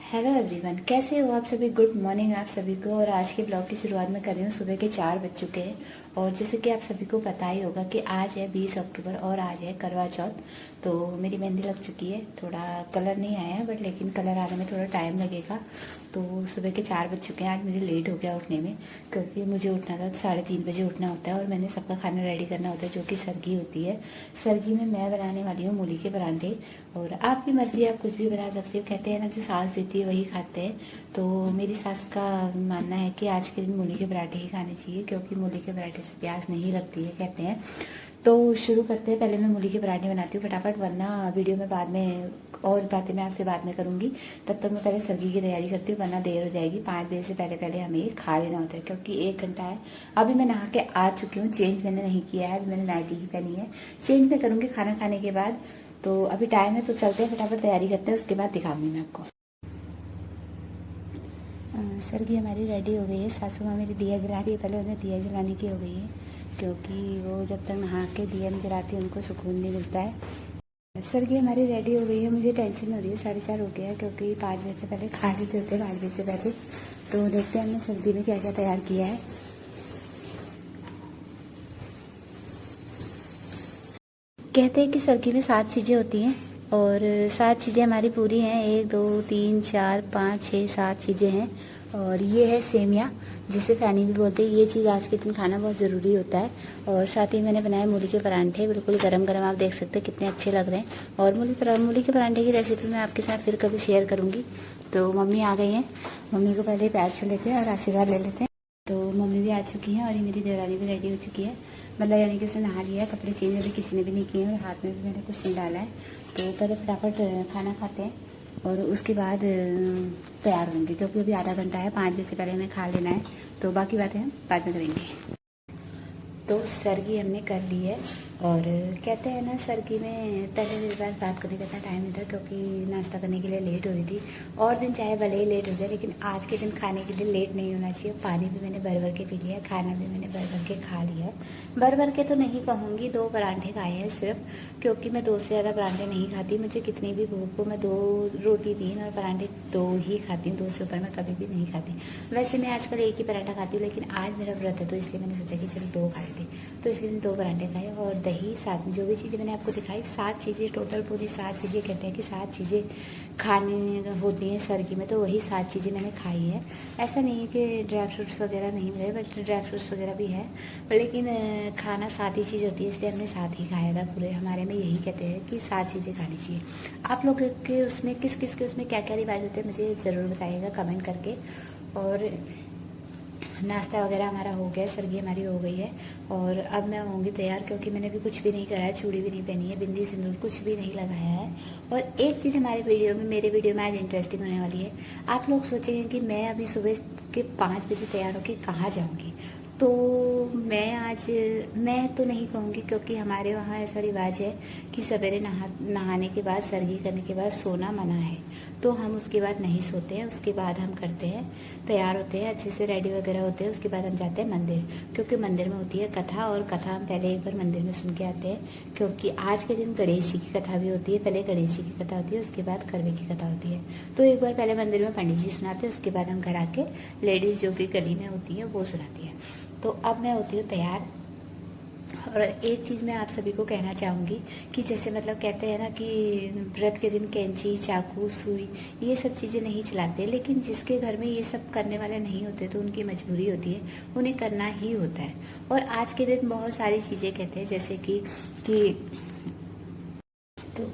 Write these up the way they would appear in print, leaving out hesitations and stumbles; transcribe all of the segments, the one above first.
Hello everyone, कैसे हो आप सभी। गुड मॉर्निंग आप सभी को। और आज के ब्लॉग की शुरुआत मैं कर रही हूँ। सुबह के 4 बज चुके हैं और जैसे कि आप सभी को पता ही होगा कि आज है 20 अक्टूबर और आज है करवा चौथ। तो मेरी मेहंदी लग चुकी है, थोड़ा कलर नहीं आया है बट लेकिन कलर आने में थोड़ा टाइम लगेगा। तो सुबह के 4 बज चुके हैं। आज मेरे लेट हो गया उठने में क्योंकि मुझे उठना था 3:30 बजे उठना होता है और मैंने सबका खाना रेडी करना होता है जो कि सरगी होती है। सरगी में मैं बनाने वाली हूँ मूली के परांठे। और आपकी मर्जी, आप कुछ भी बना सकते हो। कहते हैं ना, जो सास देती है वही खाते हैं। तो मेरी सास का मानना है कि आज के दिन मूली के पराठे ही खाने चाहिए क्योंकि मूली के पराठे से प्यास नहीं लगती है कहते हैं। तो शुरू करते हैं। पहले मैं मूली के पराठे बनाती हूँ फटाफट, वरना वीडियो में बाद में और बातें मैं आपसे बाद में करूंगी। तब तक मैं पहले सब्जी की तैयारी करती हूँ वरना देर हो जाएगी। 5 बजे से पहले पहले हमें ये खा लेना होता है क्योंकि 1 घंटा है। अभी मैं नहा के आ चुकी हूँ, चेंज मैंने नहीं किया है, अभी मैंने नाइटी ही पहनी है। चेंज मैं करूँगी खाना खाने के बाद। तो अभी टाइम है तो चलते हैं, फटाफट तैयारी करते हैं, उसके बाद दिखाऊंगी मैं आपको। सरगी हमारी रेडी हो गई है। सासू माँ मेरी दिया जला रही है, पहले उन्हें दिया जलाने की हो गई है क्योंकि वो जब तक नहा के दिया नहीं जलाती उनको सुकून नहीं मिलता है। सरगी हमारी रेडी हो गई है। मुझे टेंशन हो रही है, 4:30 हो गया है क्योंकि 5 बजे से पहले खा लेते होते 5 बजे से पहले। तो देखते हैं हमने सर्दी में क्या क्या तैयार किया है। कहते हैं कि सर्गी में 7 चीज़ें होती हैं और 7 चीज़ें हमारी पूरी हैं। 1 2 3 4 5 6 7 चीज़ें हैं। और ये है सेमिया, जिसे फैनी भी बोलते हैं। ये चीज़ आज के दिन खाना बहुत ज़रूरी होता है। और साथ ही मैंने बनाए मूली के परांठे, बिल्कुल गरम गरम। आप देख सकते हैं कितने अच्छे लग रहे हैं। और मूली के परांठे की रेसिपी मैं आपके साथ फिर कभी शेयर करूँगी। तो मम्मी आ गई हैं, मम्मी को पहले प्यार छू लेते हैं और आशीर्वाद ले लेते हैं। तो मम्मी भी आ चुकी हैं और ये मेरी देवरानी भी रेडी हो चुकी है। मतलब यानी कि उसने नहा लिया है, कपड़े चेंज अभी किसी ने भी नहीं किए और हाथ में भी मैंने कुछ नहीं डाला है। तो पहले फटाफट खाना खाते हैं और उसके बाद तैयार होंगे क्योंकि अभी आधा घंटा है, 5 बजे से पहले हमें खा लेना है। तो बाकी बातें हम बाद में करेंगे। तो सरगी हमने कर ली है। और कहते हैं ना, सरगी में पहले मेरे पास बात करने का इतना टाइम नहीं था क्योंकि नाश्ता करने के लिए लेट हो रही थी। और दिन चाहे भले ही लेट हो जाए लेकिन आज के दिन खाने के लिए लेट नहीं होना चाहिए। पानी भी मैंने भर भर के पी लिया, खाना भी मैंने भर भर के खा लिया। भर भर के तो नहीं कहूँगी, 2 परांठे खाए हैं सिर्फ, क्योंकि मैं 2 से ज़्यादा परांठे नहीं खाती। मुझे कितनी भी भूख हो मैं 2 रोटी 3 और परांठे 2 ही खाती हूँ। 2 से ऊपर मैं कभी भी नहीं खाती। वैसे मैं आजकल 1 ही पराठा खाती हूँ लेकिन आज मेरा व्रत है तो इसलिए मैंने सोचा कि चलो 2 खाए थे। तो इसलिए मैंने 2 परांठे खाए और दही साथ में जो भी चीज़ें मैंने आपको दिखाई, 7 चीज़ें टोटल, पूरी 7 चीज़ें। कहते हैं कि 7 चीज़ें खाने होती हैं सर्गी में, तो वही 7 चीज़ें मैंने खाई है। ऐसा नहीं है कि ड्राई फ्रूट्स वगैरह नहीं मिले, बट ड्राई फ्रूट्स वगैरह भी है, लेकिन खाना 7 ही चीज़ होती है इसलिए हमने 7 ही खाया था। पूरे हमारे में यही कहते हैं कि 7 चीज़ें खानी चाहिए। आप लोग के उसमें किस किस के उसमें क्या क्या रिवाज होते हैं मुझे ज़रूर बताइएगा कमेंट करके। और नाश्ता वगैरह हमारा हो गया, सरगी हमारी हो गई है और अब मैं होंगी तैयार क्योंकि मैंने भी कुछ भी नहीं करा है, चूड़ी भी नहीं पहनी है, बिंदी सिंदूर कुछ भी नहीं लगाया है। और एक चीज़ हमारे मेरे वीडियो में आज इंटरेस्टिंग होने वाली है। आप लोग सोचेंगे कि मैं अभी सुबह के 5 बजे तैयार होकर कहाँ जाऊँगी। तो मैं तो नहीं कहूँगी क्योंकि हमारे वहाँ ऐसा रिवाज है कि सवेरे नहाने के बाद, सरगी करने के बाद सोना मना है। तो हम उसके बाद नहीं सोते हैं, उसके बाद हम करते हैं, तैयार होते हैं, अच्छे से रेडी वगैरह होते हैं। उसके बाद हम जाते हैं मंदिर क्योंकि मंदिर में होती है कथा। और कथा हम पहले एक बार मंदिर में सुन के आते हैं क्योंकि आज के दिन गणेश जी की कथा भी होती है। पहले गणेश जी की कथा होती है, उसके बाद करवे की कथा होती है। तो एक बार पहले मंदिर में पंडित जी सुनाते हैं, उसके बाद हम घर आके लेडीज़ जो कि गली में होती है वो सुनाती है। तो अब मैं होती हूँ तैयार। और एक चीज़ मैं आप सभी को कहना चाहूँगी कि जैसे मतलब कहते हैं ना कि व्रत के दिन कैंची, चाकू, सुई ये सब चीज़ें नहीं चलाते, लेकिन जिसके घर में ये सब करने वाले नहीं होते तो उनकी मजबूरी होती है, उन्हें करना ही होता है। और आज के दिन बहुत सारी चीज़ें कहते हैं जैसे कि तो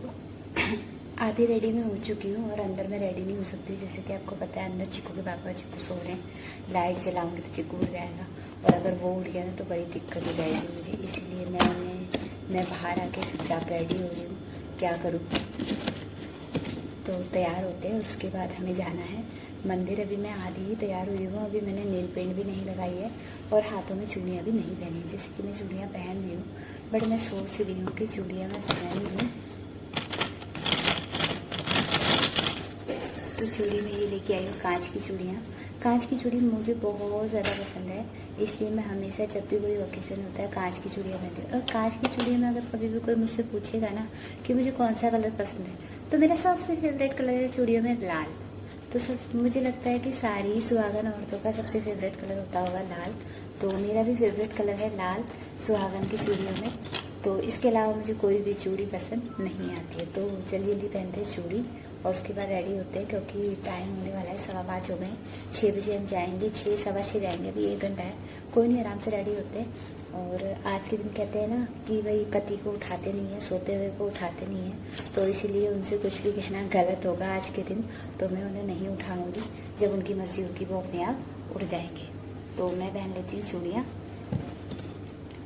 आधी रेडी में हो चुकी हूँ और अंदर में रेडी नहीं हो सकती। जैसे कि आपको पता है अंदर चिक्कू के पापा, चिक्कू सो रहे हैं, लाइट जलाऊंगी तो चिक्कू उड़ जाएगा और अगर वो उड़ गया ना तो बड़ी दिक्कत हो जाएगी मुझे। इसीलिए मैं बाहर आके चुपचाप रेडी हो रही हूँ, क्या करूँ। तो तैयार होते हैं और उसके बाद हमें जाना है मंदिर। अभी मैं आधी ही तैयार हुई हूँ, अभी मैंने नेल पेंट भी नहीं लगाई है और हाथों में चूड़ियाँ भी नहीं पहनी। जैसे कि मैं चूड़ियाँ पहन रही हूँ बट मैं सोच रही हूँ कि चूड़ियाँ मैं पहन लूँ। तो चूड़ी में ये लेके आई हूँ कांच की चूड़ियाँ। कांच की चूड़ी मुझे बहुत ज़्यादा पसंद है, इसलिए मैं हमेशा जब भी कोई ओकेजन होता है कांच की चूड़ियाँ पहनती हूँ। और कांच की चूड़ियों में अगर कभी भी कोई मुझसे पूछेगा ना कि मुझे कौन सा कलर पसंद है तो मेरा सबसे फेवरेट कलर है चूड़ियों में लाल। तो सब मुझे लगता है कि सारी सुहागन औरतों का सबसे फेवरेट कलर होता होगा लाल। तो मेरा भी फेवरेट कलर है लाल सुहागन की चूड़ियों में। तो इसके अलावा मुझे कोई भी चूड़ी पसंद नहीं आती है। तो जल्दी जल्दी पहनते हैं चूड़ी और उसके बाद रेडी होते हैं, क्योंकि टाइम होने वाला है, 5:15 हो गए। 6 बजे हम जाएंगे, 6 सवा 6 जाएंगे, अभी 1 घंटा है। कोई नहीं, आराम से रेडी होते हैं। और आज के दिन कहते हैं ना कि भाई पति को उठाते नहीं है, सोते हुए को उठाते नहीं है। तो इसीलिए उनसे कुछ भी कहना गलत होगा आज के दिन। तो मैं उन्हें नहीं उठाऊंगी, जब उनकी मर्जी होगी वो अपने आप उठ जाएंगे। तो मैं पहन लेती हूँ चूड़ियाँ।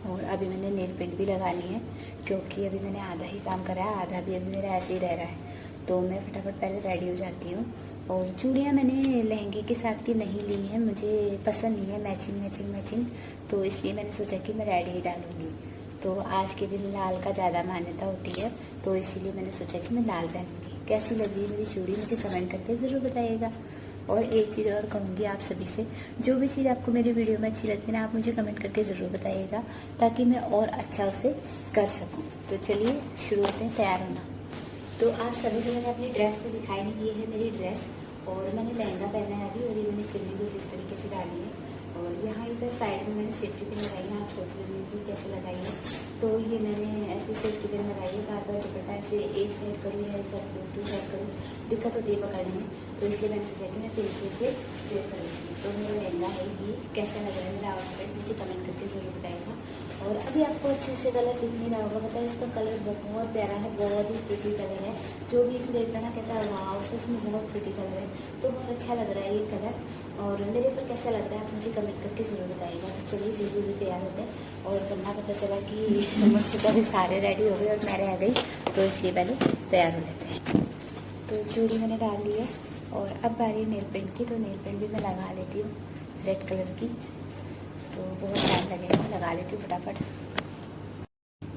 और अभी मैंने नेल पेंट भी लगानी है, क्योंकि अभी मैंने आधा ही काम करा है, आधा भी अभी मेरा ऐसे ही रह रहा है। तो मैं फटाफट पहले रेडी हो जाती हूँ। और चूड़ियाँ मैंने लहंगे के साथ की नहीं ली हैं, मुझे पसंद नहीं है मैचिंग। तो इसलिए मैंने सोचा कि मैं रेडी ही डालूँगी। तो आज के दिन लाल का ज़्यादा मान्यता होती है, तो इसीलिए मैंने सोचा कि मैं लाल पहनूँगी। कैसी लगी मेरी चूड़ी मुझे कमेंट करके ज़रूर बताइएगा। और एक चीज़ और कहूँगी आप सभी से, जो भी चीज़ आपको मेरी वीडियो में अच्छी लगती है ना, आप मुझे कमेंट करके ज़रूर बताइएगा, ताकि मैं और अच्छा उसे कर सकूँ। तो चलिए शुरू होते हैं तैयार होना। तो आप सभी को मैंने अपनी ड्रेस तो दिखाई नहीं, ये है मेरी ड्रेस। और मैंने लहंगा पहना है अभी, और ये मैंने चुन्नी कुछ इस तरीके से डाली है। और यहाँ इधर साइड में मैंने सेफ्टी पिन लगाई है। आप सोच रहे हैं कि कैसे लगाई है, तो ये मैंने ऐसे सेफ्टी पिन लगाई है। बार बार दुपट्टा ऐसे एक साइड करूँ या एक साइड करूँ, 2 साइड करूँ, दिक्कत होती है पकड़ने में। तो इसलिए मैंने सोचा कि मैं तरीके से सेव कर लूँगी। तो मेरा लहंगा है ये, कैसा लग रहा है मेरा आउटफिट मुझे कमेंट करके ज़रूर बताएगा। और अभी आपको अच्छे से कलर दिख नहीं रहा होगा, पता है इसका कलर बहुत प्यारा है, बहुत ही प्रिटी कलर है। जो भी इसे देखता ना कहता है वाह, सच में बहुत प्रिटी कलर है। तो बहुत अच्छा लग रहा है ये कलर। और मेरे ऊपर कैसा लग रहा है आप मुझे कमेंट करके ज़रूर बताइएगा। तो चलिए जल्दी जल्दी तैयार होते हैं। और वरना पता चला कि मुझसे पहले सारे रेडी हो गए और मैं रह गई, तो इसलिए पहले तैयार हो लेते हैं। तो चूड़ी मैंने डाल ली है, और अब बारी है नेल पेंट की। तो नेल पेंट भी मैं लगा लेती हूँ रेड कलर की। तो बहुत टाइम लगेगा, मैं लगा लेती हूँ फटाफट।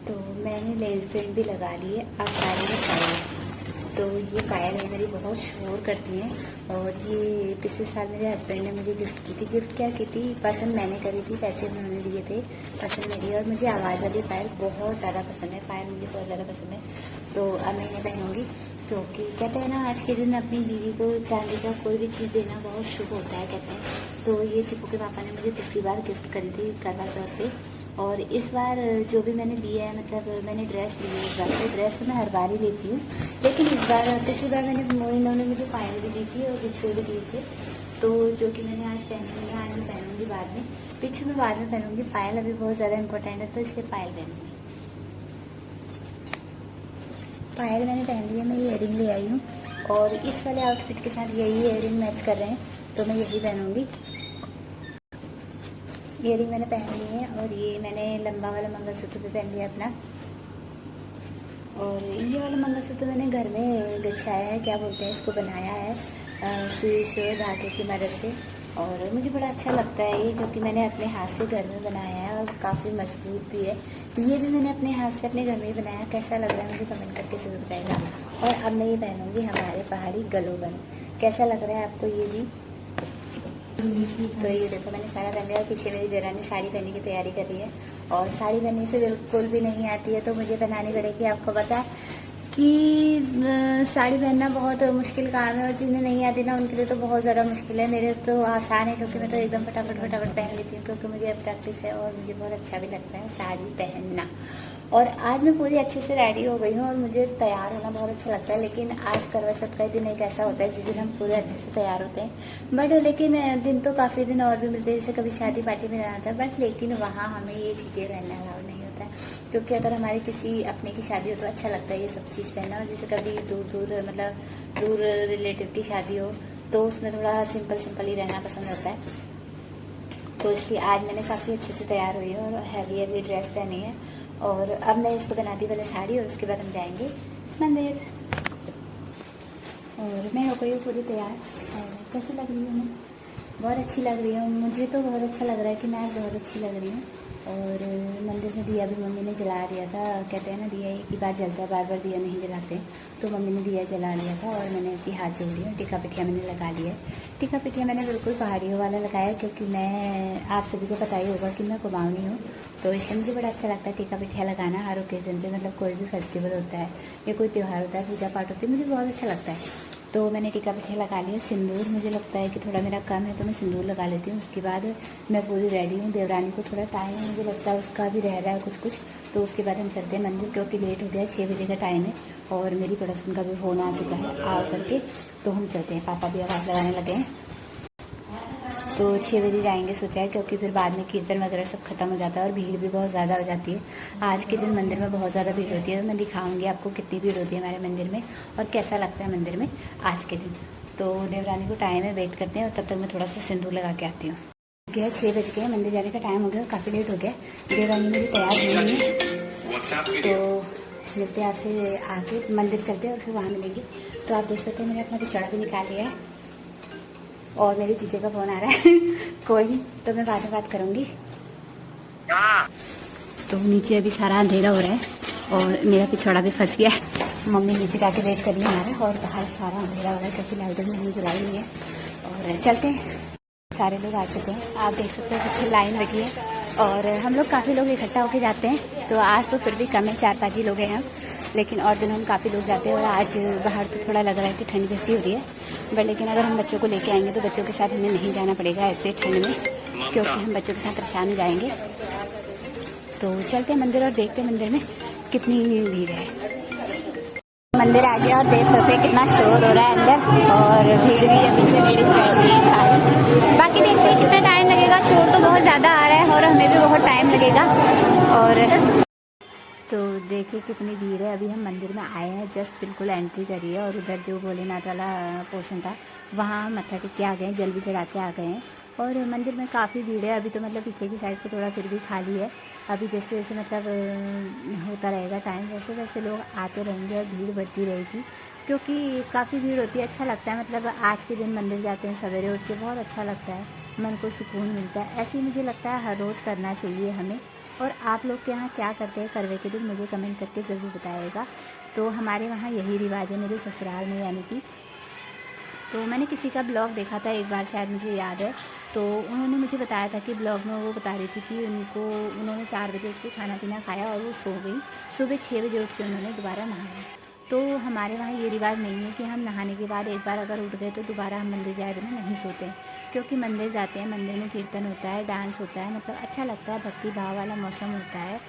तो मैंने नेल पेंट भी लगा ली है। अब सारी में पायल। तो ये पायल है मेरी, बहुत शोर करती हैं। और ये पिछले साल मेरे हस्बैंड ने मुझे गिफ्ट की थी। गिफ्ट क्या की थी, पसंद मैंने करी थी, पैसे उन्होंने दिए थे, पसंद मेरी। और मुझे आवाज़ वाली पायल बहुत ज़्यादा पसंद है, पायल मुझे बहुत ज़्यादा पसंद है। तो अब मैं इन्हें पहनूँगी, क्योंकि कहते हैं ना आज के दिन अपनी बीवी को चांदी का कोई भी चीज़ देना बहुत शुभ होता है, कहते हैं। तो ये चिपू के पापा ने मुझे पिछली बार गिफ्ट करी थी करवा चौथ पे। और इस बार जो भी मैंने लिया है, मतलब मैंने ड्रेस ली है इस बार। तो ड्रेस तो मैं हर बार ही लेती हूँ, लेकिन इस बार पिछली बार इन्होंने मुझे पायल भी दी थी और बिछू भी दिए थे। तो जो कि मैंने आज पहनी है, आज मैं पहनूंगी बाद में, पीछे मैं बाद में पहनूंगी। पायल अभी बहुत ज़्यादा इंपॉर्टेंट है, तो इसलिए पायल पहनूंगी। पायल मैंने पहन ली है, मैं ये इयरिंग ले आई हूँ। और इस वाले आउटफिट के साथ यही इयरिंग मैच कर रहे हैं, तो मैं यही पहनूंगी। इयरिंग मैंने पहन ली है, और ये मैंने लंबा वाला मंगलसूत्र भी पहन लिया अपना। और ये वाला मंगलसूत्र मैंने घर में बिछाया है, क्या बोलते हैं इसको, बनाया है सुई से, धागे की मदद से। और मुझे बड़ा अच्छा लगता है ये, क्योंकि मैंने अपने हाथ से घर में बनाया है और काफ़ी मजबूत भी है। ये भी मैंने अपने हाथ से अपने घर में ही बनाया। कैसा लग रहा है मुझे कमेंट करके ज़रूर बताएगा। और अब मैं ये पहनूंगी हमारे पहाड़ी गलोबन। कैसा लग रहा है आपको ये भी? तो ये देखो मैंने सारा पहन लिया, और पीछे मेरी देरानी साड़ी पहनने की तैयारी कर रही है। और साड़ी पहनने से बिल्कुल भी नहीं आती है, तो मुझे बनानी पड़ेगी। आपको पता है कि साड़ी पहनना बहुत मुश्किल काम है, और जिन्हें नहीं आती ना उनके लिए तो बहुत ज़्यादा मुश्किल है। मेरे तो आसान है, क्योंकि मैं तो एकदम फटाफट पहन लेती हूँ, क्योंकि मुझे प्रैक्टिस है और मुझे बहुत अच्छा भी लगता है साड़ी पहनना। और आज मैं पूरी अच्छे से रेडी हो गई हूँ, और मुझे तैयार होना बहुत अच्छा लगता है। लेकिन आज करवा चौथ का दिन एक ऐसा होता है जिस दिन हम पूरे अच्छे से तैयार होते हैं। बट लेकिन दिन तो काफ़ी दिन और भी मिलते हैं, जैसे कभी शादी पार्टी में जाना था। बट लेकिन वहाँ हमें ये चीज़ें पहनना अलाउ नहीं होता है, क्योंकि अगर हमारी किसी अपने की शादी हो तो अच्छा लगता है ये सब चीज़ पहनना। और जैसे कभी दूर रिलेटिव की शादी हो, तो उसमें थोड़ा सिंपल ही रहना पसंद होता है। तो इसलिए आज मैंने काफ़ी अच्छे से तैयार हुई है, और हैवी ड्रेस पहनी है। और अब मैं इसको बनाती पहले साड़ी, और उसके बाद हम जाएंगे मंदिर। और मैं हो गई हूँ पूरी तैयार। और कैसी लग रही हूँ मैं? बहुत अच्छी लग रही हूँ, मुझे तो बहुत अच्छा लग रहा है कि मैं बहुत अच्छी लग रही हूँ। और मंदिर में दिया भी मम्मी ने जला दिया था। कहते हैं ना दिया एक ही बार जलता है, बार बार दिया नहीं जलाते, तो मम्मी ने दिया जला लिया था। और मैंने ऐसी हाथ जोड़ लिया। टीका पिठिया मैंने लगा लिया है। टीका पिठिया मैंने बिल्कुल पहाड़ियों वाला लगाया, क्योंकि मैं, आप सभी को पता ही होगा कि मैं कुमाऊनी हूँ। तो इसलिए मुझे बड़ा अच्छा लगता है टीका पिठिया लगाना हर ओकेजन पे, मतलब कोई भी फेस्टिवल होता है या कोई त्यौहार होता है, पूजा पाठ होती है, मुझे बहुत अच्छा लगता है। तो मैंने टीका पीछे लगा लिया। सिंदूर मुझे लगता है कि थोड़ा मेरा कम है तो मैं सिंदूर लगा लेती हूँ। उसके बाद मैं पूरी रेडी हूँ। देवरानी को थोड़ा टाइम है, मुझे लगता है उसका भी रह रहा है कुछ, तो उसके बाद हम चलते हैं मंदिर, क्योंकि लेट हो गया है, 6 बजे का टाइम है और मेरी पड़ोसन का भी फ़ोन आ चुका है आ करके, तो हम चलते हैं। पापा भी आवाज़ लगाने लगे हैं, तो 6 बजे जाएंगे सोचा है, क्योंकि फिर बाद में कीर्तन वगैरह सब खत्म हो जाता है और भीड़ भी बहुत ज़्यादा हो जाती है। आज के दिन मंदिर में बहुत ज़्यादा भीड़ होती है, तो मैं दिखाऊंगी आपको कितनी भीड़ होती है हमारे मंदिर में और कैसा लगता है मंदिर में आज के दिन। तो देवरानी को टाइम है, वेट करते हैं और तब तक मैं थोड़ा सा सिंदूर लगा के आती हूँ। गया 6 बज गए, मंदिर जाने का टाइम हो गया, काफ़ी लेट हो गया। देवरानी मेरी तैयार हो रही है, तो मिलते हैं आपसे आके, मंदिर चलते हैं और फिर वहाँ मिलेंगे। तो आप देख सकते हैं मैंने अपना पिछड़ा भी निकाल लिया है और मेरे जीजे का फ़ोन आ रहा है कोई नहीं, तो मैं बाद में बात करूँगी। तो नीचे अभी सारा अंधेरा हो रहा है और मेरा पिछड़ा भी फंस गया है। मम्मी नीचे जाके वेट कर रही है हमारे, और बाहर सारा अंधेरा हो रहा है क्योंकि लाइटें मम्मी जलाई हुई है। और चलते हैं, सारे लोग आ चुके हैं, आप देख सकते हैं कितनी लाइन लगी है और हम लोग काफ़ी लोग इकट्ठा होकर जाते हैं। तो आज तो फिर भी कम है, 4-5 ही लोग हैं हम, लेकिन और दिनों में काफ़ी लोग जाते हैं। और आज बाहर तो थोड़ा लग रहा है कि ठंड जैसी हो रही है, बट लेकिन अगर हम बच्चों को लेके आएंगे तो बच्चों के साथ हमें नहीं जाना पड़ेगा ऐसे ठंड में, क्योंकि हम बच्चों के साथ परेशान जाएंगे। तो चलते हैं मंदिर और देखते हैं मंदिर में कितनी भीड़ है। मंदिर आ गया और देख सकते हैं कितना शोर हो रहा है अंदर, और भीड़ भी अभी से लेडीज बैठी है सारी। बाकी देखते हैं कितना टाइम लगेगा, शोर तो बहुत ज़्यादा आ रहा है और हमें भी बहुत टाइम लगेगा। और तो देखिए कितनी भीड़ है। अभी हम मंदिर में आए हैं, जस्ट बिल्कुल एंट्री करी है और उधर जो भोलेनाथ वाला पोर्शन था वहाँ हम मत्था टेक के आ गए हैं, जल भी चढ़ा के आ गए हैं। और मंदिर में काफ़ी भीड़ है अभी, तो मतलब पीछे की साइड को थोड़ा फिर भी खाली है। अभी जैसे जैसे मतलब होता रहेगा टाइम, वैसे वैसे लोग आते रहेंगे और भीड़ बढ़ती रहेगी, क्योंकि काफ़ी भीड़ होती है। अच्छा लगता है, मतलब आज के दिन मंदिर जाते हैं सवेरे उठ के, बहुत अच्छा लगता है, मन को सुकून मिलता है। ऐसे ही मुझे लगता है हर रोज़ करना चाहिए हमें। और आप लोग के यहाँ क्या करते हैं करवे के दिन, मुझे कमेंट करके ज़रूर बताइएगा। तो हमारे वहाँ यही रिवाज है मेरे ससुराल में, यानी कि तो मैंने किसी का ब्लॉग देखा था एक बार, शायद मुझे याद है, तो उन्होंने मुझे बताया था कि ब्लॉग में वो बता रही थी कि उन्होंने 4 बजे उठ के खाना पीना खाया और वो सो गई। सुबह 6 बजे उठ के उन्होंने दोबारा नहाया। तो हमारे वहाँ ये रिवाज नहीं है कि हम नहाने के बाद एक बार अगर उठ गए तो दोबारा हम मंदिर जाए बिना नहीं सोते, क्योंकि मंदिर जाते हैं, मंदिर में कीर्तन होता है, डांस होता है, मतलब अच्छा लगता है, भक्ति भाव वाला मौसम होता है,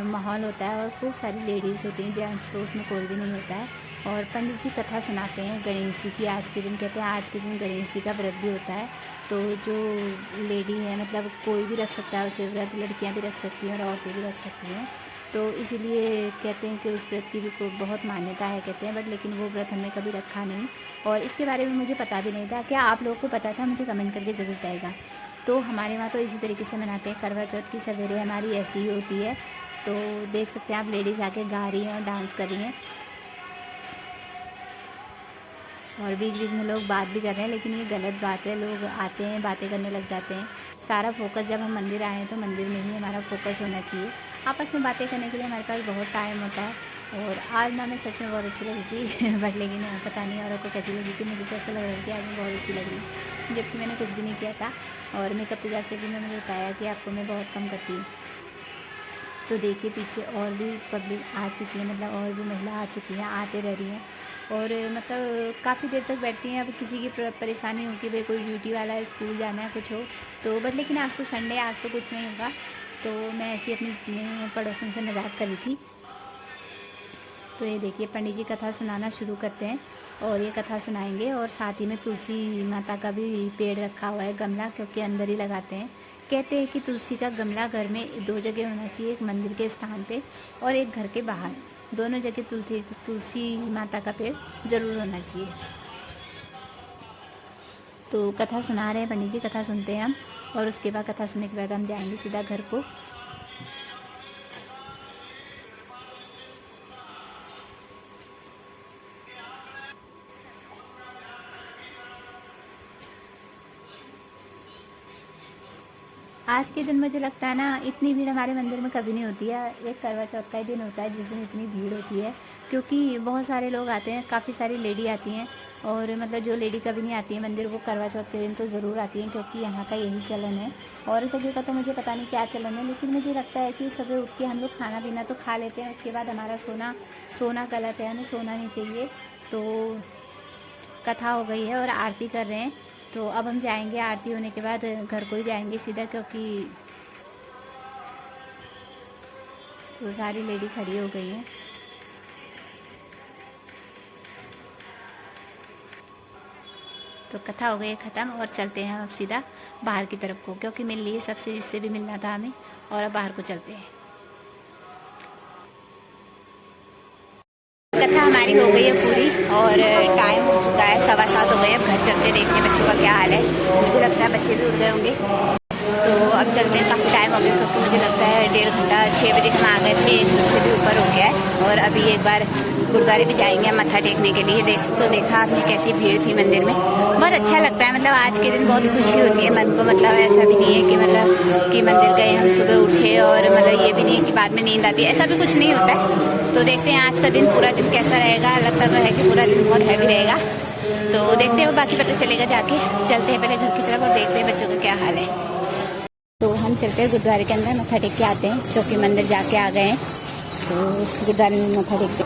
माहौल होता है और खूब सारी लेडीज़ होती हैं, जेंट्स तो उसमें कोई भी नहीं होता है। और पंडित जी कथा सुनाते हैं गणेश जी की। आज के दिन कहते हैं आज के दिन गणेश जी का व्रत भी होता है, तो जो लेडी है मतलब कोई भी रख सकता है उसे व्रत, लड़कियां भी रख सकती हैं और औरतें भी रख सकती हैं। तो इसीलिए कहते हैं कि उस व्रत की भी बहुत मान्यता है कहते हैं, बट लेकिन वो व्रत हमने कभी रखा नहीं और इसके बारे में मुझे पता भी नहीं था। क्या आप लोगों को पता था? मुझे कमेंट करके ज़रूर बताइएगा। तो हमारे वहाँ तो इसी तरीके से मनाते हैं। करवा चौथ की सवेरे हमारी ऐसी ही होती है। तो देख सकते हैं आप, लेडीज़ आके गा रही हैं और डांस कर रही हैं और बीच बीच में लोग बात भी कर रहे हैं, लेकिन ये गलत बात है। लोग आते हैं बातें करने लग जाते हैं। सारा फोकस जब हम मंदिर आए हैं तो मंदिर में ही हमारा फोकस होना चाहिए। आपस में बातें करने के लिए हमारे पास बहुत टाइम होता है। और आज ना मैं सच में बहुत अच्छी लगी थी बट लेकिन पता नहीं औरों को कैसी लगी थी, मुझे तो ऐसा लग रहा था कि आज मैं बहुत अच्छी लग रही, जबकि मैंने कुछ भी नहीं किया था। और मेकअप तो जैसे कि मैंने बताया कि आपको मैं बहुत कम करती हूँ। तो देखिए पीछे और भी पब्लिक आ चुकी है, मतलब और भी महिला आ चुकी हैं, आते रह रही हैं और मतलब काफ़ी देर तक बैठती हैं। अब किसी की परेशानी हो कि भाई कोई ड्यूटी वाला है, स्कूल जाना है, कुछ हो तो, बट लेकिन आज तो संडे, आज तो कुछ नहीं होगा। तो मैं ऐसी अपनी पड़ोसन से मजाक कर रही थी। तो ये देखिए पंडित जी कथा सुनाना शुरू करते हैं और ये कथा सुनाएंगे और साथ ही में तुलसी माता का भी पेड़ रखा हुआ है, गमला, क्योंकि अंदर ही लगाते हैं। कहते हैं कि तुलसी का गमला घर में 2 जगह होना चाहिए, एक मंदिर के स्थान पे और एक घर के बाहर, दोनों जगह तुलसी माता का पेड़ ज़रूर होना चाहिए। तो कथा सुना रहे हैं पंडित जी, कथा सुनते हैं हम और उसके बाद कथा सुनने के बाद हम जाएंगे सीधा घर को। आज के दिन मुझे लगता है ना इतनी भीड़ हमारे मंदिर में कभी नहीं होती है। एक करवा चौथ का ही दिन होता है जिस दिन इतनी भीड़ होती है, क्योंकि बहुत सारे लोग आते हैं, काफ़ी सारी लेडी आती हैं और मतलब जो लेडी कभी नहीं आती है मंदिर वो करवा चौथ के दिन तो ज़रूर आती हैं, क्योंकि यहाँ का यही चलन है। और जगह का तो मुझे पता नहीं क्या चलन है, लेकिन मुझे लगता है कि सुबह उठ के हम लोग खाना पीना तो खा लेते हैं, उसके बाद हमारा सोना गलत है, हमें सोना नहीं चाहिए। तो कथा हो गई है और आरती कर रहे हैं। तो अब हम जाएंगे, आरती होने के बाद घर को ही जाएंगे सीधा, क्योंकि तो सारी लेडी खड़ी हो गई हैं। तो कथा हो गई है ख़त्म और चलते हैं हम अब सीधा बाहर की तरफ को, क्योंकि मिल लिए सबसे जिससे भी मिलना था हमें, और अब बाहर को चलते हैं। कथा हमारी हो गई है पूरी और टाइम हो चुका है 7:15 हो गए। अब घर चलते देखते हैं बच्चों का क्या हाल है। मुझे लगता है बच्चे भी उठ गए होंगे, तो अब चलते हैं। काफ़ी टाइम हो गया, क्योंकि मुझे लगता है 1.5 घंटा, 6 बजे हम आ गए थे, 1 घंटे से भी ऊपर हो गया है। और अभी एक बार गुरुद्वारे भी जाएंगे मत्था टेकने के लिए। देखा आपने कैसी भीड़ थी मंदिर में, बहुत अच्छा लगता है। मतलब आज के दिन बहुत खुशी होती है मन को। मतलब ऐसा भी नहीं है कि मतलब कि मंदिर गए हम सुबह उठे और मतलब ये भी नहीं कि बाद में नींद आती है, ऐसा भी कुछ नहीं होता है। तो देखते हैं आज का दिन, पूरा दिन कैसा रहेगा। लगता तो है कि पूरा दिन बहुत हैवी रहेगा, तो देखते हैं, बाकी पता चलेगा जाके। चलते हैं पहले घर की तरफ और देखते हैं बच्चों का क्या हाल है। तो हम चलते हैं गुरुद्वारे के अंदर, मत्था टेक के आते हैं, क्योंकि मंदिर जाके आ गए हैं। तो गुरुद्वारे में मत्था टेकते,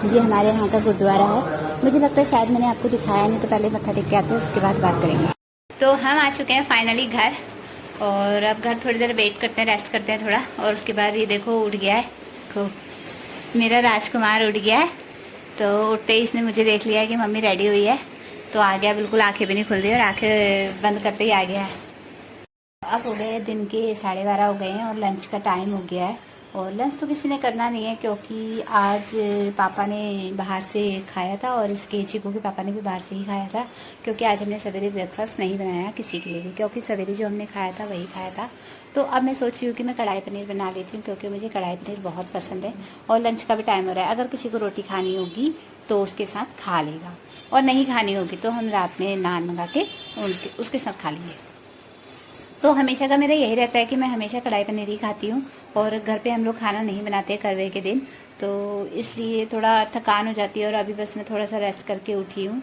ये हमारे यहाँ का गुरुद्वारा है। मुझे लगता है शायद मैंने आपको दिखाया नहीं, तो पहले मत्था टेक के आते हैं, उसके बाद बात करेंगे। तो हम आ चुके हैं फाइनली घर, और अब घर थोड़ी देर वेट करते हैं, रेस्ट करते हैं थोड़ा, और उसके बाद ये देखो उठ गया है। देखो मेरा राजकुमार उठ गया है। तो उठते ही इसने मुझे देख लिया है कि मम्मी रेडी हुई है, तो आ गया, बिल्कुल आंखें भी नहीं खुल रही और आंखें बंद करते ही आ गया है। अब हो गए दिन के 12:30 हो गए हैं और लंच का टाइम हो गया है। और लंच तो किसी ने करना नहीं है, क्योंकि आज पापा ने बाहर से खाया था, और इसके चीकू के पापा ने भी बाहर से ही खाया था, क्योंकि आज हमने सवेरे ब्रेकफास्ट नहीं बनाया किसी के लिए भी, क्योंकि सवेरे जो हमने खाया था वही खाया था। तो अब मैं सोच रही हूँ कि मैं कढ़ाई पनीर बना लेती हूँ, क्योंकि मुझे कढ़ाई पनीर बहुत पसंद है। और लंच का भी टाइम हो रहा है, अगर किसी को रोटी खानी होगी तो उसके साथ खा लेगा, और नहीं खानी होगी तो हम रात में नान मंगा के उसके साथ खा लेंगे। तो हमेशा का मेरा यही रहता है कि मैं हमेशा कढ़ाई पनीर ही खाती हूँ, और घर पे हम लोग खाना नहीं बनाते करवे के दिन, तो इसलिए थोड़ा थकान हो जाती है। और अभी बस मैं थोड़ा सा रेस्ट करके उठी हूँ।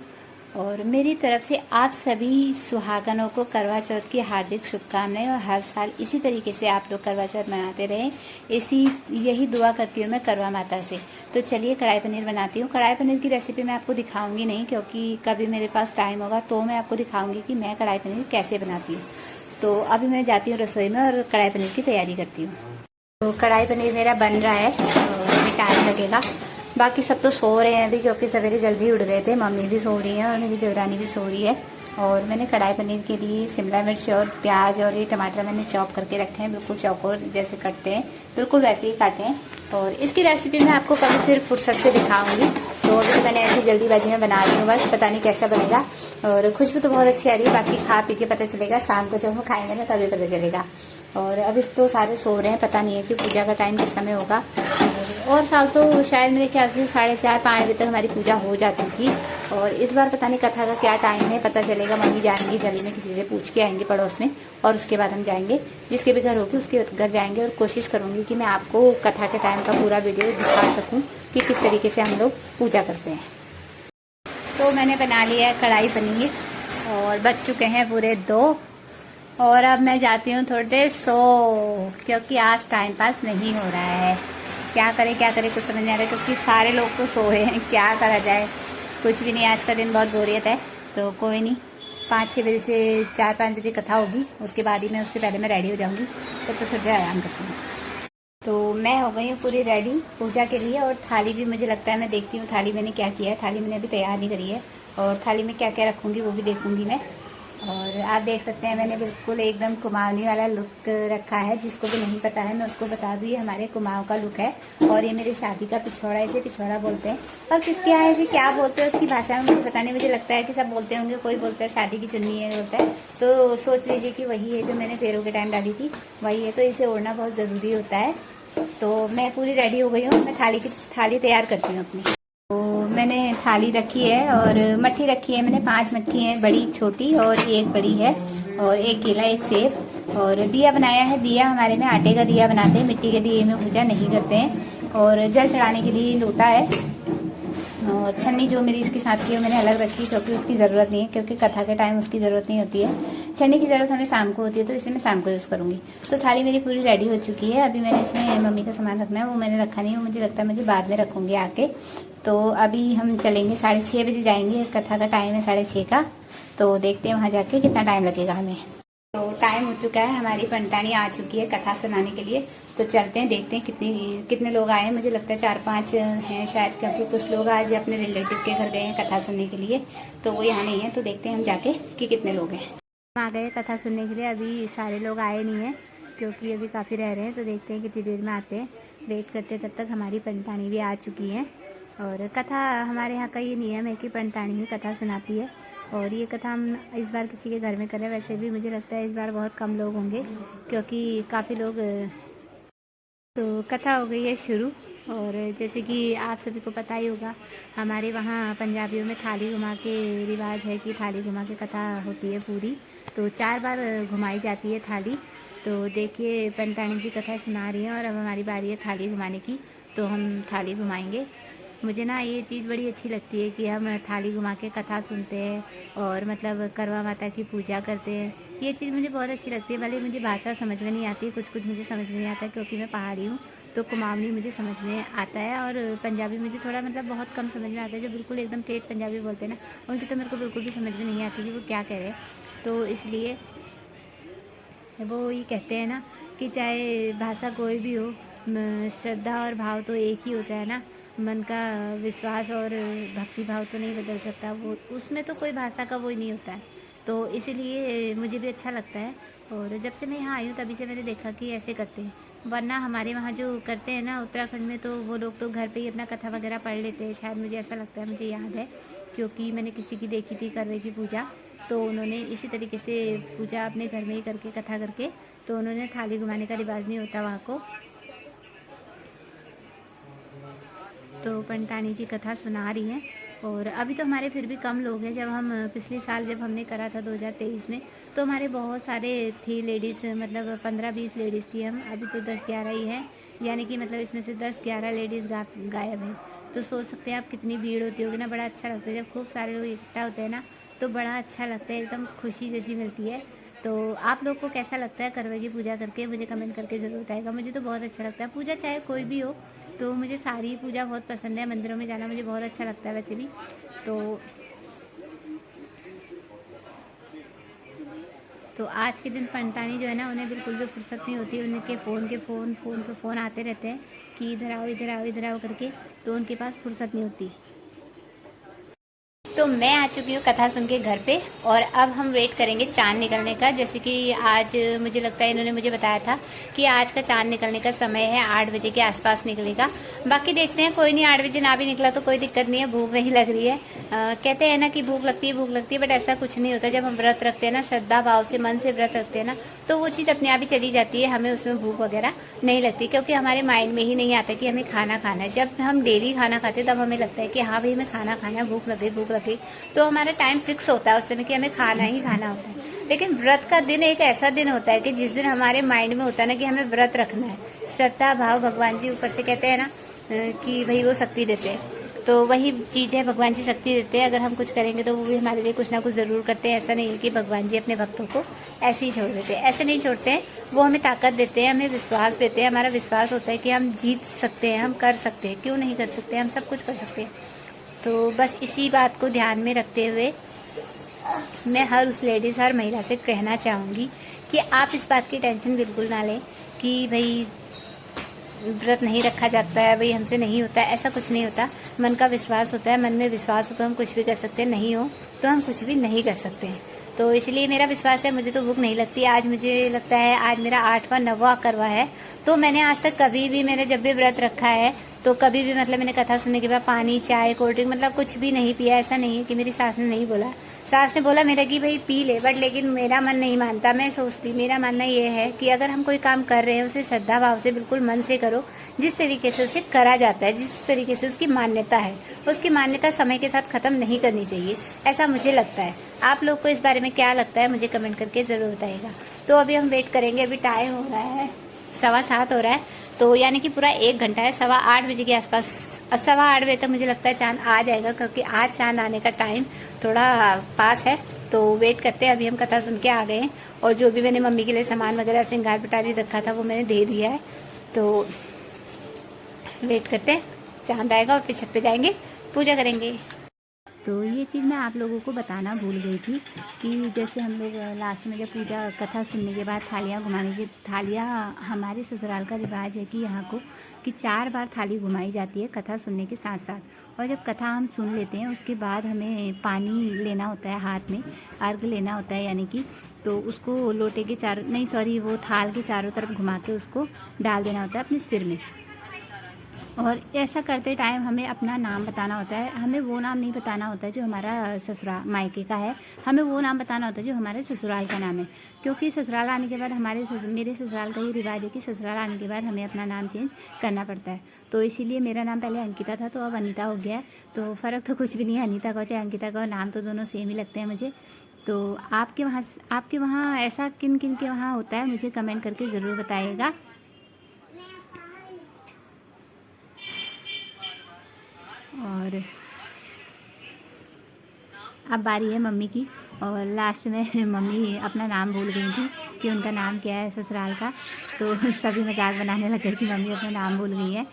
और मेरी तरफ से आप सभी सुहागनों को करवा चौथ की हार्दिक शुभकामनाएं, और हर साल इसी तरीके से आप लोग करवा चौथ मनाते रहें, यही दुआ करती हूँ मैं करवा माता से। तो चलिए कढ़ाई पनीर बनाती हूँ। कढ़ाई पनीर की रेसिपी मैं आपको दिखाऊंगी नहीं, क्योंकि कभी मेरे पास टाइम होगा तो मैं आपको दिखाऊंगी कि मैं कढ़ाई पनीर कैसे बनाती हूँ। तो अभी मैं जाती हूँ रसोई में और कढ़ाई पनीर की तैयारी करती हूँ। तो कढ़ाई पनीर मेरा बन रहा है, तो टाइम लगेगा। बाकी सब तो सो रहे हैं अभी, क्योंकि सवेरे जल्दी उठ गए थे। मम्मी भी सो रही है और मेरी देवरानी भी सो रही है। और मैंने कढ़ाई पनीर के लिए शिमला मिर्च और प्याज और ये टमाटर मैंने चॉप करके रखे हैं, बिल्कुल चौकोर जैसे कटते हैं, बिल्कुल वैसे ही काटे हैं। और इसकी रेसिपी मैं आपको कभी फिर फुर्सत से दिखाऊंगी। तो अभी तो मैंने ऐसी जल्दीबाजी में बना रही हूँ, बस पता नहीं कैसा बनेगा। और खुशबू तो बहुत अच्छी आ रही है, बाकी खा पी के पता चलेगा, शाम को जब हम खाएंगे ना तभी पता चलेगा। और अभी तो सारे सो रहे हैं, पता नहीं है कि पूजा का टाइम किस समय होगा। और साल तो शायद मेरे ख्याल से 4:30-5 बजे तक हमारी पूजा हो जाती थी। और इस बार पता नहीं कथा का क्या टाइम है, पता चलेगा। मम्मी जाएंगी गली में, किसी से पूछ के आएंगे पड़ोस में, और उसके बाद हम जाएंगे, जिसके भी घर होगी उसके घर जाएंगे। और कोशिश करूँगी कि मैं आपको कथा के टाइम का पूरा वीडियो दिखा सकूँ कि किस तरीके से हम लोग पूजा करते हैं। तो मैंने बना लिया है कढ़ाई पनीर, और बज चुके हैं पूरे 2, और अब मैं जाती हूँ थोड़ी देर सो, क्योंकि आज टाइम पास नहीं हो रहा है। क्या करें कुछ समझ नहीं आ रहा है, क्योंकि सारे लोग तो सोए हैं, क्या करा जाए, कुछ भी नहीं। आज का दिन बहुत बोरियत है, तो कोई नहीं, 5-6 बजे से 4-5 बजे कथा होगी, उसके बाद ही मैं, उसके पहले मैं रेडी हो जाऊँगी, तो थोड़ी देर आराम करती हूँ। तो मैं हो गई हूँ पूरी रेडी पूजा के लिए। और थाली भी मुझे लगता है, मैं देखती हूँ थाली मैंने क्या किया है। थाली मैंने अभी तैयार नहीं करी है, और थाली में क्या क्या रखूँगी वो भी देखूँगी मैं। और आप देख सकते हैं मैंने बिल्कुल एकदम कुमाऊनी वाला लुक रखा है। जिसको भी नहीं पता है मैं उसको बता दूँ, ये हमारे कुमाऊँ का लुक है। और ये मेरी शादी का पिछौड़ा, इसे पिछौड़ा बोलते हैं। और किसके यहाँ इसे क्या बोलते हैं उसकी भाषा में मुझे पता नहीं, मुझे लगता है कि सब बोलते होंगे। कोई बोलता है शादी की चुन्नी है बोलता है, तो सोच लीजिए कि वही है जो मैंने फेरों के टाइम डाली थी, वही है। तो इसे ओढ़ना बहुत ज़रूरी होता है। तो मैं पूरी रेडी हो गई हूँ, मैं थाली तैयार करती हूँ अपनी। तो मैंने थाली रखी है और मट्ठी रखी है मैंने, 5 मट्ठी हैं, बड़ी छोटी और एक बड़ी है, और एक केला एक सेब। और दिया बनाया है, दिया हमारे में आटे का दिया बनाते हैं, मिट्टी के दिए में पूजा नहीं करते हैं। और जल चढ़ाने के लिए लोटा है, और छन्नी जो मेरी इसके साथ की है मैंने अलग रखी, क्योंकि उसकी ज़रूरत नहीं है, क्योंकि कथा के टाइम उसकी ज़रूरत नहीं होती है। छन्नी की ज़रूरत हमें शाम को होती है, तो इसलिए मैं शाम को यूज़ करूँगी। तो थाली मेरी पूरी रेडी हो चुकी है। अभी मैंने इसमें मम्मी का सामान रखना है, वो मैंने रखा नहीं है, मुझे लगता है मुझे बाद में रखूँगी आके। तो अभी हम चलेंगे, 6:30 बजे जाएंगे, कथा का टाइम है 6:30 का। तो देखते हैं वहाँ जाके कितना टाइम लगेगा हमें। तो टाइम हो चुका है, हमारी पंटानी आ चुकी है कथा सुनाने के लिए। तो चलते हैं, देखते हैं कितने लोग आए हैं। मुझे लगता है 4-5 हैं शायद, क्योंकि कुछ लोग आज अपने रिलेटिव के घर गए हैं कथा सुनने के लिए, तो वो यहाँ नहीं है। तो देखते हैं हम जाके कि कितने लोग हैं। हम आ गए कथा सुनने के लिए। अभी सारे लोग आए नहीं हैं क्योंकि अभी काफ़ी रह रहे हैं, तो देखते हैं कितनी देर में आते हैं। वेट करते तब तक हमारी पंटानी भी आ चुकी है। और कथा हमारे यहाँ का ये नियम है कि पंटानी ही कथा सुनाती है। और ये कथा हम इस बार किसी के घर में करें, वैसे भी मुझे लगता है इस बार बहुत कम लोग होंगे क्योंकि काफ़ी लोग। तो कथा हो गई है शुरू। और जैसे कि आप सभी को पता ही होगा, हमारे वहाँ पंजाबियों में थाली घुमा के रिवाज है कि थाली घुमा के कथा होती है पूरी। तो 4 बार घुमाई जाती है थाली। तो देखिए पंटानी जी कथा सुना रही हैं और अब हमारी बारी है थाली घुमाने की, तो हम थाली घुमाएंगे। मुझे ना ये चीज़ बड़ी अच्छी लगती है कि हम थाली घुमा के कथा सुनते हैं और मतलब करवा माता की पूजा करते हैं। ये चीज़ मुझे बहुत अच्छी लगती है। भले मुझे भाषा समझ में नहीं आती, कुछ कुछ मुझे समझ में नहीं आता क्योंकि मैं पहाड़ी हूँ, तो कुमाऊनी मुझे समझ में आता है और पंजाबी मुझे थोड़ा मतलब बहुत कम समझ में आता है। जो बिल्कुल एकदम ठेठ पंजाबी बोलते हैं ना, उनकी तो मेरे को बिल्कुल भी समझ में नहीं आती कि वो क्या कह रहे हैं। तो इसलिए वो ये कहते हैं ना कि चाहे भाषा कोई भी हो, श्रद्धा और भाव तो एक ही होता है ना। मन का विश्वास और भक्ति भाव तो नहीं बदल सकता, वो उसमें तो कोई भाषा का वो ही नहीं होता है। तो इसीलिए मुझे भी अच्छा लगता है। और जब से मैं यहाँ आई हूँ तभी से मैंने देखा कि ऐसे करते हैं, वरना हमारे वहाँ जो करते हैं ना उत्तराखंड में, तो वो लोग तो घर पे ही अपना कथा वगैरह पढ़ लेते हैं शायद, मुझे ऐसा लगता है, मुझे याद है क्योंकि मैंने किसी की देखी थी करवे की पूजा। तो उन्होंने इसी तरीके से पूजा अपने घर में ही करके कथा करके, तो उन्होंने थाली घुमाने का रिवाज नहीं होता वहाँ को। तो पंटानी जी कथा सुना रही हैं। और अभी तो हमारे फिर भी कम लोग हैं। जब हम पिछले साल जब हमने करा था 2023 में, तो हमारे बहुत सारे थी लेडीज़, मतलब 15-20 लेडीज़ थी हम। अभी तो 10-11 ही हैं, यानी कि मतलब इसमें से 10-11 लेडीज़ गायब हैं। तो सोच सकते हैं आप कितनी भीड़ होती होगी ना। बड़ा अच्छा लगता है जब खूब सारे लोग इकट्ठा होते हैं ना, तो बड़ा अच्छा लगता है, एकदम खुशी जैसी मिलती है। तो आप लोग को कैसा लगता है करवे की पूजा करके, मुझे कमेंट करके ज़रूर बताएगा। मुझे तो बहुत अच्छा लगता है, पूजा चाहे कोई भी हो, तो मुझे सारी पूजा बहुत पसंद है। मंदिरों में जाना मुझे बहुत अच्छा लगता है वैसे भी। तो आज के दिन पंटानी जो है ना, उन्हें बिल्कुल भी फुर्सत नहीं होती। उनके फ़ोन पे फ़ोन आते रहते हैं कि इधर आओ इधर आओ इधर आओ करके, तो उनके पास फुर्सत नहीं होती। तो मैं आ चुकी हूँ कथा सुन के घर पे, और अब हम वेट करेंगे चाँद निकलने का। जैसे कि आज मुझे लगता है इन्होंने मुझे बताया था कि आज का चाँद निकलने का समय है 8 बजे के आसपास निकलेगा। बाकी देखते हैं, कोई नहीं, 8 बजे ना भी निकला तो कोई दिक्कत नहीं है, भूख नहीं लग रही है। कहते हैं ना कि भूख लगती है, बट ऐसा कुछ नहीं होता। जब हम व्रत रखते हैं ना, श्रद्धा भाव से मन से व्रत रखते हैं ना, तो वो चीज़ अपने आप ही चली जाती है, हमें उसमें भूख वगैरह नहीं लगती, क्योंकि हमारे माइंड में ही नहीं आता कि हमें खाना खाना है। जब हम डेली खाना खाते हैं तब हमें लगता है कि हाँ भाई हमें खाना खाना है, भूख लगे, तो हमारा टाइम फिक्स होता है उस समय कि हमें खाना ही खाना होता है। लेकिन व्रत का दिन एक ऐसा दिन होता है कि जिस दिन हमारे माइंड में होता है ना कि हमें व्रत रखना है, श्रद्धा भाव, भगवान जी ऊपर से कहते हैं ना कि भाई वो शक्ति देते हैं, तो वही चीज़ है, भगवान जी शक्ति देते हैं। अगर हम कुछ करेंगे तो वो भी हमारे लिए कुछ ना कुछ ज़रूर करते हैं। ऐसा नहीं है कि भगवान जी अपने भक्तों को ऐसे ही छोड़ देते हैं, ऐसे नहीं छोड़ते हैं। वो हमें ताकत देते हैं, हमें विश्वास देते हैं। हमारा विश्वास होता है कि हम जीत सकते हैं, हम कर सकते हैं, क्यों नहीं कर सकते, हम सब कुछ कर सकते हैं। तो बस इसी बात को ध्यान में रखते हुए मैं हर उस लेडीज़, हर महिला से कहना चाहूँगी कि आप इस बात की टेंशन बिल्कुल ना लें कि भाई व्रत नहीं रखा जाता है, भाई हमसे नहीं होता है। ऐसा कुछ नहीं होता। मन का विश्वास होता है, मन में विश्वास हो तो हम कुछ भी कर सकते हैं, नहीं हो तो हम कुछ भी नहीं कर सकते हैं। तो इसलिए मेरा विश्वास है, मुझे तो भूख नहीं लगती। आज मुझे लगता है आज मेरा 8वां 9वां करवा है। तो मैंने आज तक कभी भी, मैंने जब भी व्रत रखा है तो कभी भी मतलब मैंने कथा सुनने के बाद पानी, चाय, कोल्ड ड्रिंक, मतलब कुछ भी नहीं पिया। ऐसा नहीं है कि मेरी सास ने नहीं बोला, सास ने बोला मेरा कि भाई पी ले, बट लेकिन मेरा मन नहीं मानता। मैं सोचती, मेरा मानना ये है कि अगर हम कोई काम कर रहे हैं उसे श्रद्धा भाव से, बिल्कुल मन से करो, जिस तरीके से उसे करा जाता है, जिस तरीके से उसकी मान्यता है, उसकी मान्यता समय के साथ ख़त्म नहीं करनी चाहिए, ऐसा मुझे लगता है। आप लोग को इस बारे में क्या लगता है मुझे कमेंट करके ज़रूर बताइएगा। तो अभी हम वेट करेंगे, अभी टाइम हो रहा है 7:15 हो रहा है, तो यानी कि पूरा 1 घंटा है। 8:15 बजे के आसपास, 8:15 बजे तक मुझे लगता है चांद आ जाएगा, क्योंकि आज चांद आने का टाइम थोड़ा पास है। तो वेट करते हैं। अभी हम कथा सुन के आ गए हैं और जो भी मैंने मम्मी के लिए सामान वगैरह श्रृंगार पटारी रखा था वो मैंने दे दिया है। तो वेट करते हैं, चांद आएगा और फिर छत पे जाएंगे, पूजा करेंगे। तो ये चीज़ मैं आप लोगों को बताना भूल गई थी कि जैसे हम लोग लास्ट में जब पूजा कथा सुनने के बाद थालियाँ घुमाने की, थालियाँ हमारे ससुराल का रिवाज है कि यहाँ को कि 4 बार थाली घुमाई जाती है कथा सुनने के साथ साथ। और जब कथा हम सुन लेते हैं उसके बाद हमें पानी लेना होता है, हाथ में अर्घ लेना होता है, यानी कि तो उसको लोटे के चारों, नहीं सॉरी, वो थाल के चारों तरफ घुमा के उसको डाल देना होता है अपने सिर में। और ऐसा करते टाइम हमें अपना नाम बताना होता है। हमें वो नाम नहीं बताना होता है जो हमारा ससुराल मायके का है, हमें वो नाम बताना होता है जो हमारे ससुराल का नाम है। क्योंकि ससुराल आने के बाद मेरे ससुराल का ही रिवाज है कि ससुराल आने के बाद हमें अपना नाम चेंज करना पड़ता है। तो इसीलिए मेरा नाम पहले अंकिता था, तो अब अनीता हो गया है। तो फ़र्क तो कुछ भी नहीं है, अनीता का चाहे अंकिता का, नाम तो दोनों सेम ही लगते हैं मुझे। तो आपके वहाँ ऐसा किन किन के वहाँ होता है मुझे कमेंट करके ज़रूर बताइएगा। और अब बारी है मम्मी की, और लास्ट में मम्मी अपना नाम भूल गई थी कि उनका नाम क्या है ससुराल का। तो सभी मजाक बनाने लगे कि मम्मी अपना नाम भूल गई है।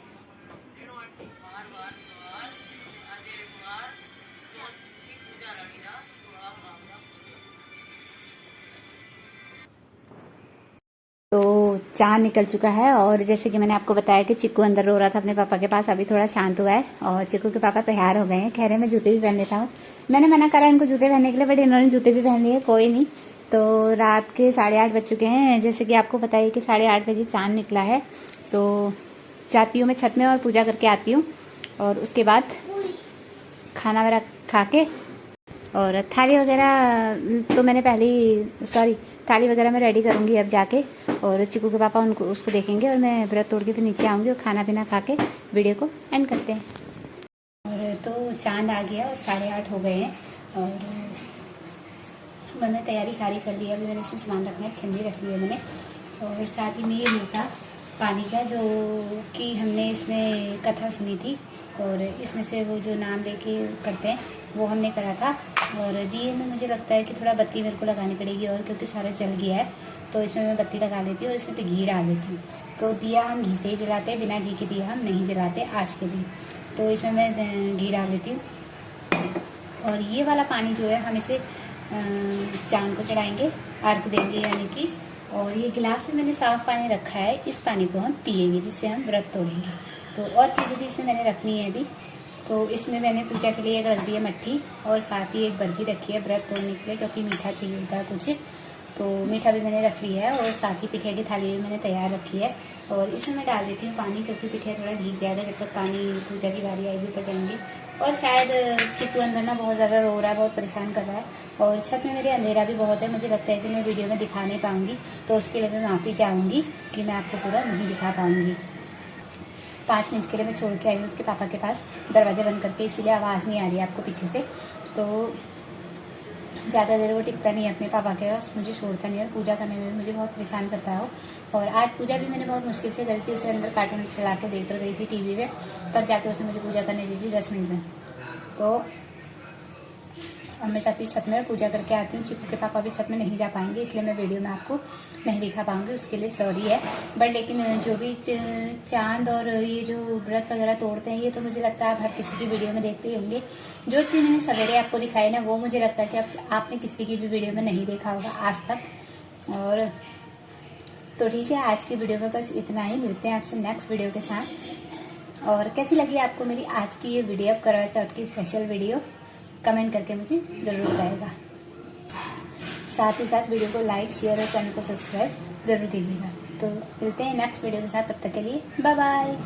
तो चाँद निकल चुका है और जैसे कि मैंने आपको बताया कि चिक्कू अंदर रो रहा था अपने पापा के पास, अभी थोड़ा शांत हुआ है और चिक्कू के पापा तैयार हो गए हैं। कह रहे हैं मैं जूते भी पहन लेता हूँ। मैंने मना करा इनको जूते पहनने के लिए, बट इन्होंने जूते भी पहन लिए, कोई नहीं। तो रात के 8:30 बज चुके हैं। जैसे कि आपको बताइए कि 8:30 बजे चाँद निकला है। तो जाती हूँ मैं छत में और पूजा करके आती हूँ, और उसके बाद खाना वगैरह खा के, और थाली वगैरह तो मैंने पहले ही, सॉरी, थाली वगैरह मैं रेडी करूँगी अब जाके। और चिक्कू के पापा उसको देखेंगे और मैं व्रत तोड़ के फिर नीचे आऊँगी और खाना पीना खा के वीडियो को एंड करते हैं। और तो चांद आ गया और 8:30 हो गए हैं और मैंने तैयारी सारी कर ली है। अभी मैंने इसमें सामान रखना है, छन्नी रख ली है मैंने, और साथ ही में ये लोटा पानी का जो कि हमने इसमें कथा सुनी थी, और इसमें से वो जो नाम लेके करते हैं वो हमने करा था। और दिए में मुझे लगता है कि थोड़ा बत्ती मेरे को लगानी पड़ेगी, और क्योंकि सारा जल गया है तो इसमें मैं बत्ती लगा लेती हूँ और इसमें तो घी डाल देती हूँ। तो दिया हम घी से ही जलाते हैं, बिना घी के दिया हम नहीं जलाते आज के दिन। तो इसमें मैं घी डाल देती हूँ। और ये वाला पानी जो है हम इसे चांद को चढ़ाएंगे, अर्घ देंगे यानी कि। और ये गिलास में मैंने साफ पानी रखा है, इस पानी को हम पिएंगे जिससे हम व्रत तोड़ेंगे। तो और चीज़ें भी इसमें मैंने रखनी है अभी। तो इसमें मैंने पूजा के लिए एक रख दी है मट्ठी, और साथ ही एक बर्फी रखी है व्रत तोड़ने के लिए, क्योंकि मीठा चाहिए होता है कुछ। तो मीठा भी मैंने रख लिया है, और साथ ही पिठिया की थाली भी मैंने तैयार रखी है। और इसमें मैं डाल देती हूँ पानी, क्योंकि पिठिया थोड़ा भीग जाएगा जब तक पानी पूजा की बारी आएगी ऊपर जाएंगे। और शायद चिक्कू अंदर ना बहुत ज़्यादा रो रहा है, बहुत परेशान कर रहा है। और छत में मेरे अंधेरा भी बहुत है, मुझे लगता है कि मैं वीडियो में दिखा नहीं पाऊँगी, तो उसके लिए मैं माफ़ी चाहूँगी कि मैं आपको पूरा नहीं दिखा पाऊँगी। 5 मिनट के लिए मैं छोड़ के आई हूँ उसके पापा के पास दरवाज़ा बंद करके, इसीलिए आवाज़ नहीं आ रही है आपको पीछे से। तो ज़्यादा देर वो टिकता नहीं है अपने पापा के पास, मुझे छोड़ता नहीं है, और पूजा करने में भी मुझे बहुत परेशान करता है वो। और आज पूजा भी मैंने बहुत मुश्किल से करी थी, उसे अंदर कार्टून चला के देख कर गई थी टीवी पे, तब जाके उसने मुझे पूजा करने दी थी 10 मिनट में। तो अब मैं चाहती हूँ छत में पूजा करके आती हूँ। चिक्कू के पापा भी छत में नहीं जा पाएंगे, इसलिए मैं वीडियो में आपको नहीं दिखा पाऊँगी, उसके लिए सॉरी है। बट लेकिन जो भी चांद और ये जो व्रत वगैरह तोड़ते हैं, ये तो मुझे लगता है आप हर किसी की वीडियो में देखते ही होंगे। जो चीज़ मैंने सवेरे आपको दिखाई ना, वो मुझे लगता है कि आपने किसी की भी वीडियो में नहीं देखा होगा आज तक। और तो ठीक है, आज की वीडियो में बस इतना ही, मिलते हैं आपसे नेक्स्ट वीडियो के साथ। और कैसी लगी आपको मेरी आज की ये वीडियो, करवा चौथ की स्पेशल वीडियो, कमेंट करके मुझे ज़रूर बताइएगा। साथ ही साथ वीडियो को लाइक, शेयर और चैनल को सब्सक्राइब ज़रूर कीजिएगा। तो मिलते हैं नेक्स्ट वीडियो के साथ, तब तक के लिए बाय बाय।